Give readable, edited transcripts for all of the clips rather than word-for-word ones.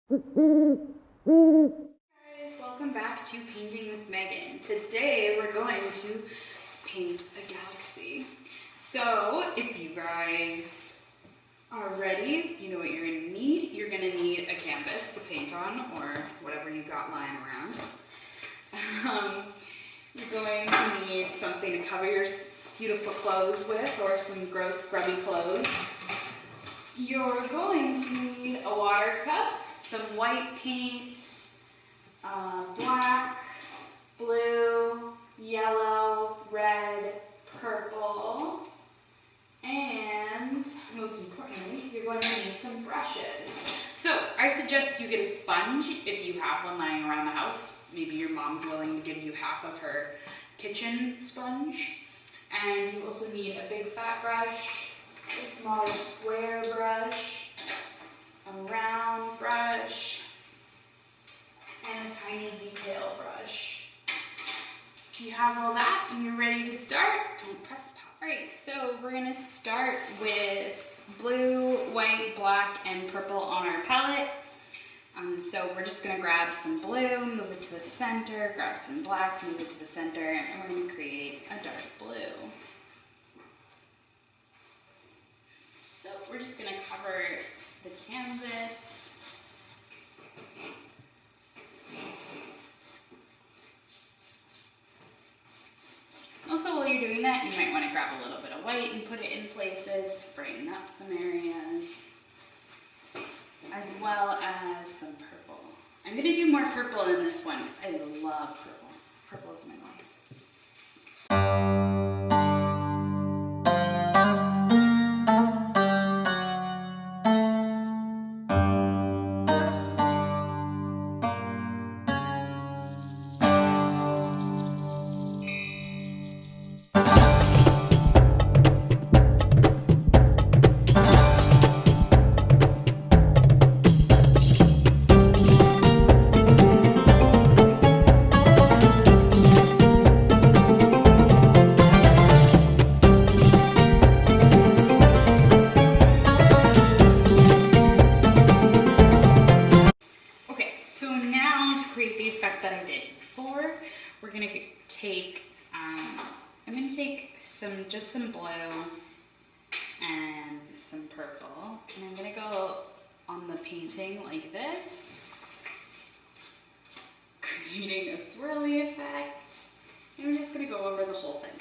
Guys, welcome back to Painting with Megan. Today we're going to paint a galaxy. So if you guys are ready, you know what you're going to need. You're going to need a canvas to paint on, or whatever you got lying around. You're going to need something to cover your beautiful clothes with, or some gross grubby clothes. You're going to need a water cup, some white paint, black, blue, yellow, red, purple, and most importantly, you're going to need some brushes. So I suggest you get a sponge if you have one lying around the house. Maybe your mom's willing to give you half of her kitchen sponge. And you also need a big fat brush, a smaller square brush, a round brush, and a tiny detail brush. If you have all that and you're ready to start, don't press pause. Alright, so we're going to start with blue, white, black, and purple on our palette. So we're just going to grab some blue, move it to the center, grab some black, move it to the center, and we're going to create a dark blue. So we're just going to cover the canvas. Also, while you're doing that, you might want to grab a little bit of white and put it in places to brighten up some areas, as well as some purple. I'm going to do more purple in this one because I love purple. Purple is my life. That I did before, we're gonna take, I'm gonna take just some blue and some purple, and I'm gonna go on the painting like this, creating a swirly effect, and we're just gonna go over the whole thing.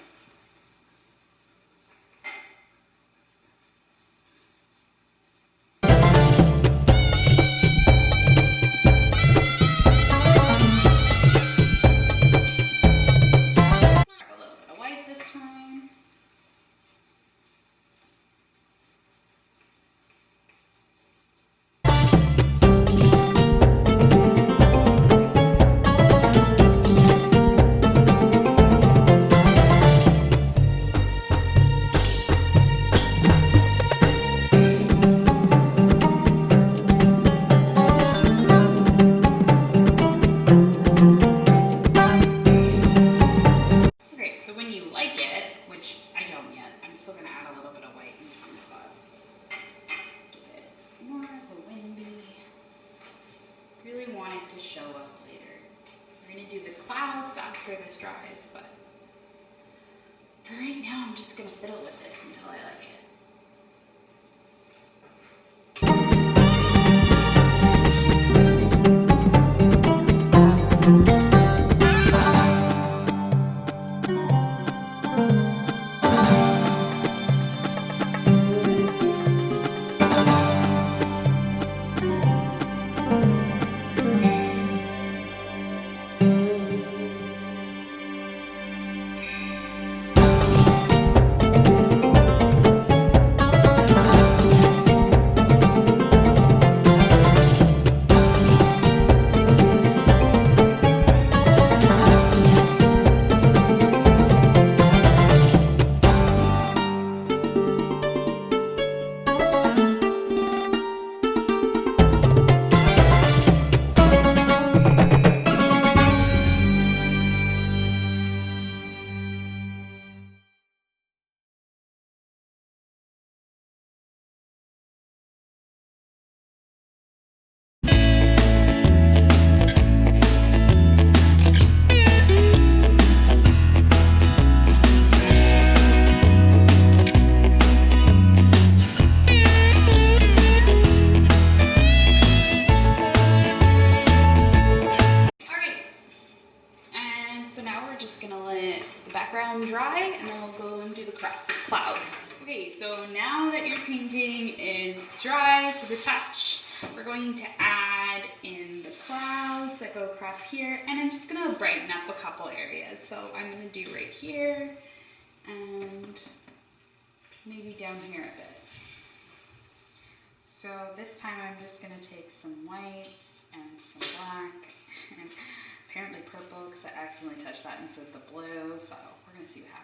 To show up later. We're going to do the clouds after this dries, but for right now I'm just going to fiddle with this until I like it. background dry, and then we'll go and do the clouds. Okay, so now that your painting is dry to the touch, we're going to add in the clouds that go across here, and I'm just gonna brighten up a couple areas. So I'm gonna do right here, and maybe down here a bit. So this time I'm just gonna take some white and some black, and apparently purple because I accidentally touched that instead of the blue, so we're gonna see what happens.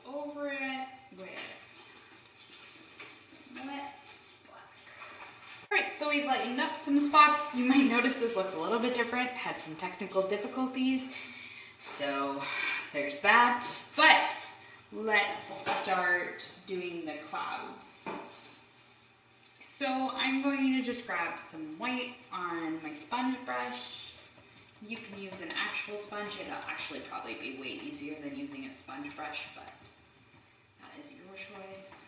Over it with some wet black. Alright, so we've lightened up some spots. You might notice this looks a little bit different. Had some technical difficulties. So there's that. But let's start doing the clouds. So I'm going to just grab some white on my sponge brush. You can use an actual sponge. It'll actually probably be way easier than using a sponge brush, but that is your choice.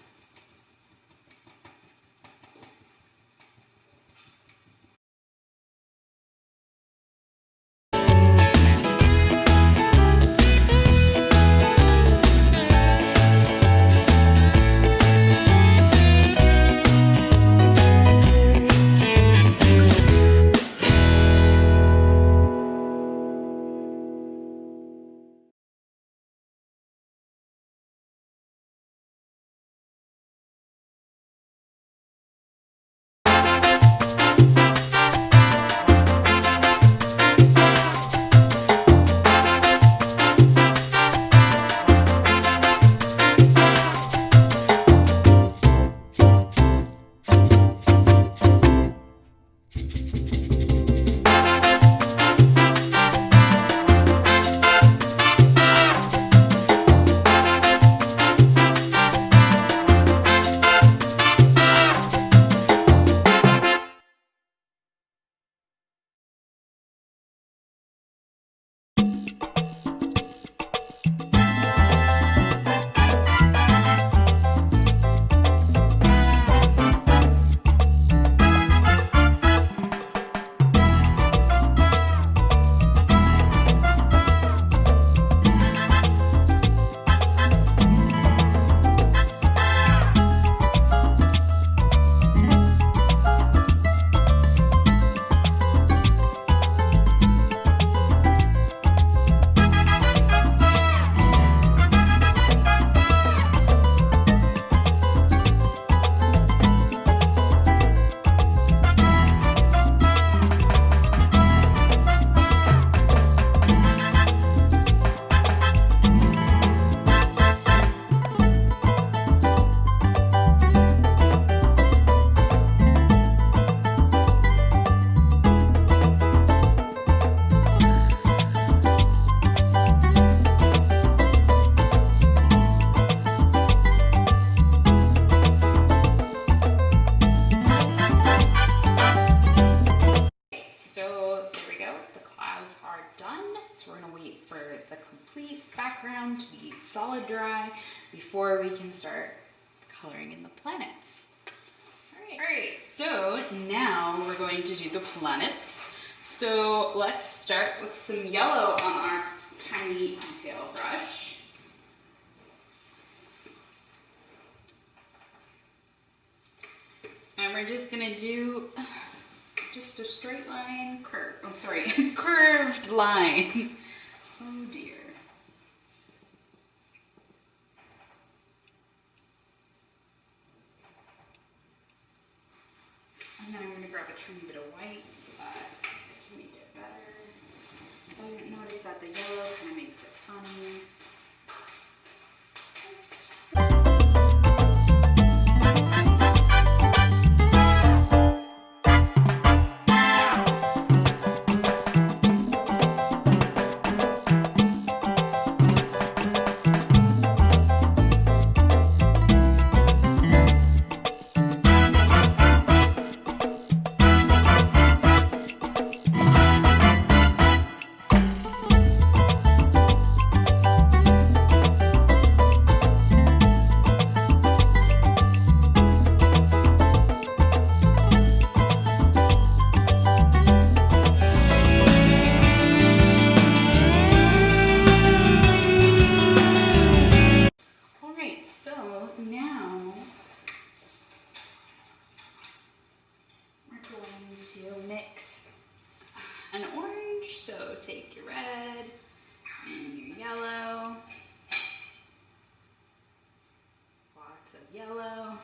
background to be solid dry before we can start coloring in the planets. Alright, so now we're going to do the planets. So let's start with some yellow on our tiny detail brush. And we're just gonna do just a straight line, curved line. Oh dear. And then I'm gonna grab a tiny bit of white so that I can make it better. I notice that the yellow kind of makes it funny. to mix an orange, so take your red and your yellow, lots of yellow.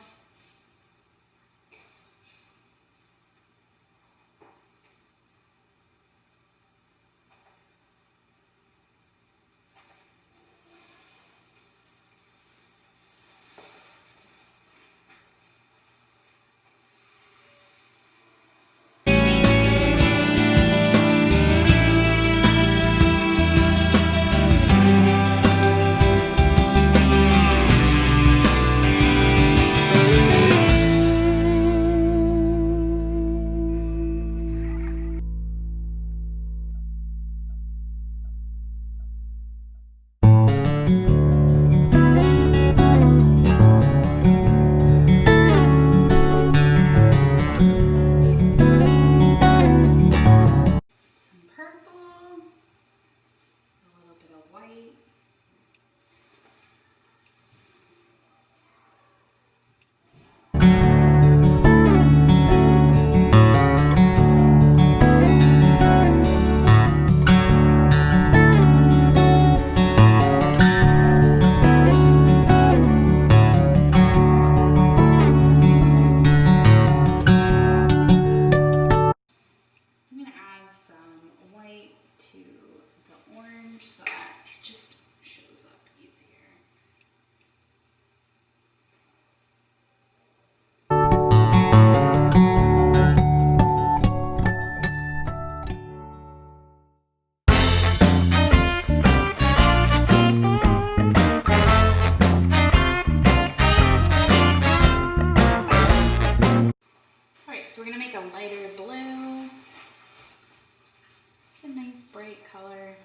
So we're gonna make a lighter blue. It's a nice bright color.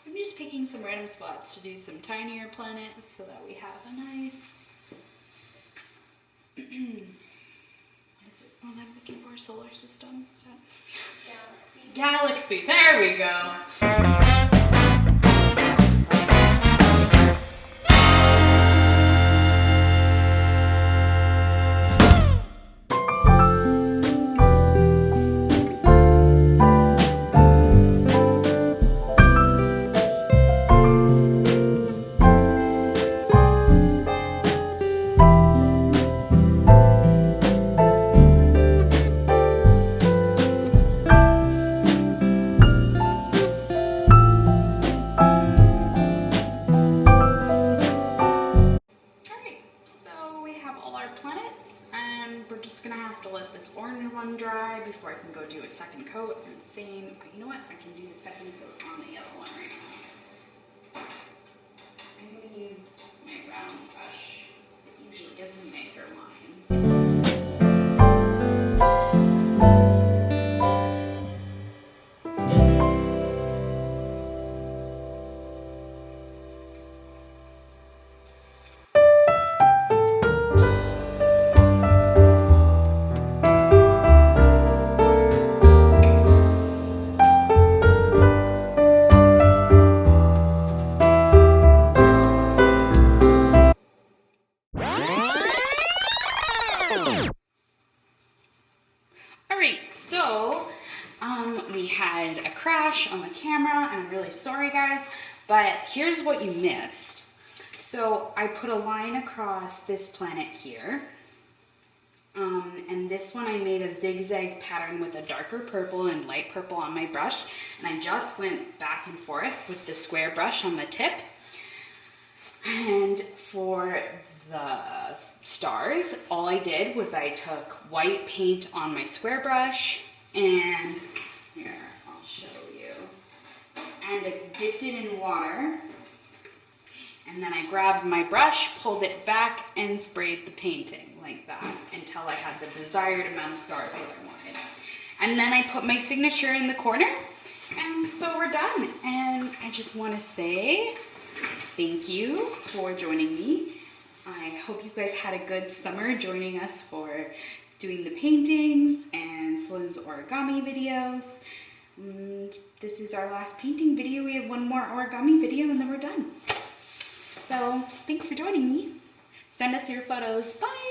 I'm just picking some random spots to do some tinier planets so that we have a nice, what is it? What I'm looking for, solar system? Is that? Galaxy. Galaxy, there we go. Before I can go do a second coat, and same, you know what, I can do the second coat on the yellow one right now. I'm going to use my round brush. It usually gives me nicer lines. We had a crash on the camera, and I'm really sorry guys, but here's what you missed. So I put a line across this planet here, And this one I made a zigzag pattern with a darker purple and light purple on my brush. And I just went back and forth with the square brush on the tip. And for the stars, all I did was I took white paint on my square brush and here, I'll show you. And I dipped it in water. And then I grabbed my brush, pulled it back, and sprayed the painting like that until I had the desired amount of stars that I wanted. And then I put my signature in the corner, and so we're done. And I just want to say thank you for joining me. I hope you guys had a good summer joining us for doing the paintings and Celine's origami videos. And this is our last painting video. We have one more origami video and then we're done. So thanks for joining me. Send us your photos. Bye.